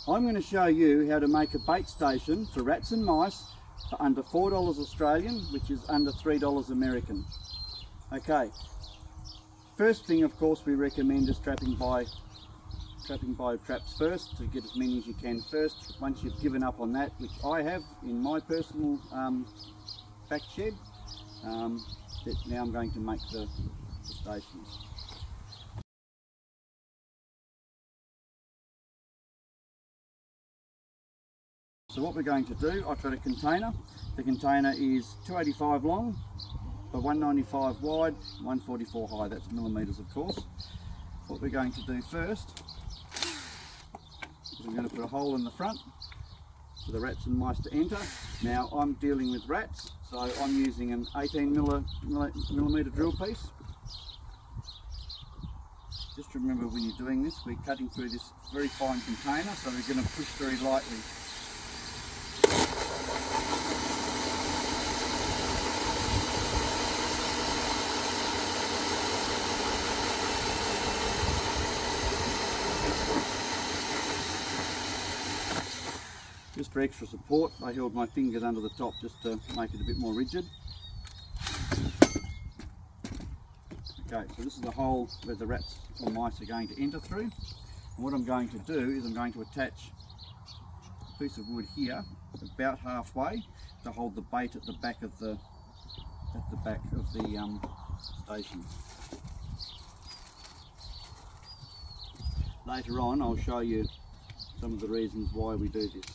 I'm going to show you how to make a bait station for rats and mice for under $4 Australian, which is under $3 American. Okay, first thing of course we recommend is trapping by traps first, to get as many as you can first. Once you've given up on that, which I have in my personal back shed, now I'm going to make the stations. So what we're going to do, I've got a container. The container is 285 long by 195 wide, 144 high, that's millimetres of course. What we're going to do first is I'm going to put a hole in the front for the rats and mice to enter. Now I'm dealing with rats, so I'm using an 18 millimetre drill piece. Just remember when you're doing this, we're cutting through this very fine container, so we're going to push very lightly. Just for extra support, I held my fingers under the top just to make it a bit more rigid. Okay, so this is the hole where the rats or mice are going to enter through. And what I'm going to do is I'm going to attach a piece of wood here, about halfway, to hold the bait at the back of the station. Later on, I'll show you some of the reasons why we do this.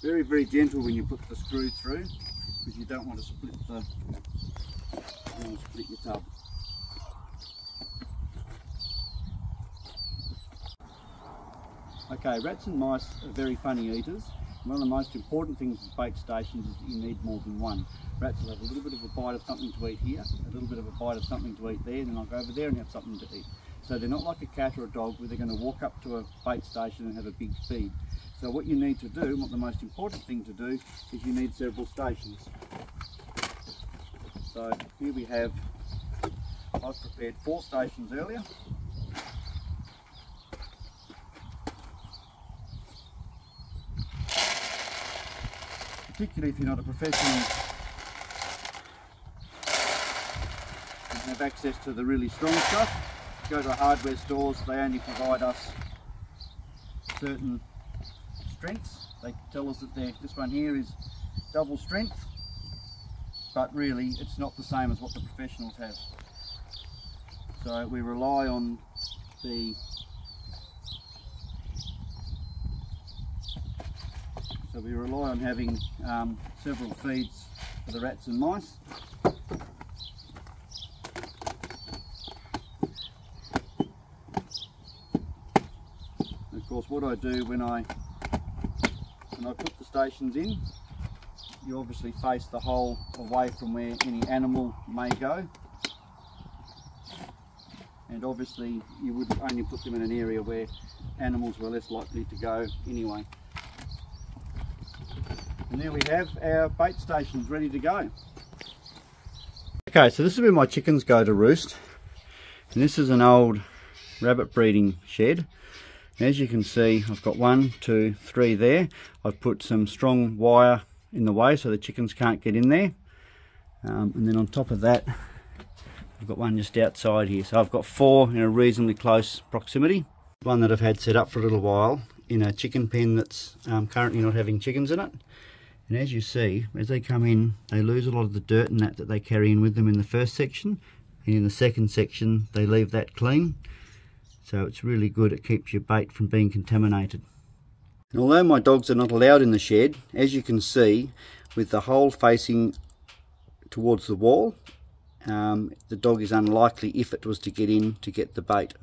Very, very gentle when you put the screw through, because you don't want to split your tub. Okay, rats and mice are very funny eaters. One of the most important things with bait stations is that you need more than one. Rats will have a little bit of a bite of something to eat here, a little bit of a bite of something to eat there, and then I'll go over there and have something to eat. So they're not like a cat or a dog where they're going to walk up to a bait station and have a big feed. So what you need to do, and what the most important thing to do, is you need several stations. So here we have, I've prepared 4 stations earlier. Particularly if you're not a professional and have access to the really strong stuff, go to hardware stores, they only provide us certain strengths. They tell us that this one here is double strength, but really it's not the same as what the professionals have. So we rely on having several feeds for the rats and mice. And of course, what I do when I put the stations in, you obviously face the hole away from where any animal may go, and obviously you would only put them in an area where animals were less likely to go anyway. And there we have our bait stations ready to go. Okay, so this is where my chickens go to roost, and this is an old rabbit breeding shed. As you can see, I've got 1, 2, 3 there. I've put some strong wire in the way so the chickens can't get in there, and then on top of that I've got one just outside here. So I've got 4 in a reasonably close proximity. One that I've had set up for a little while in a chicken pen that's currently not having chickens in it. And as you see, as they come in, they lose a lot of the dirt and that they carry in with them in the first section, and in the second section they leave that clean. So it's really good, it keeps your bait from being contaminated. And although my dogs are not allowed in the shed, as you can see, with the hole facing towards the wall, the dog is unlikely, if it was to get in, to get the bait.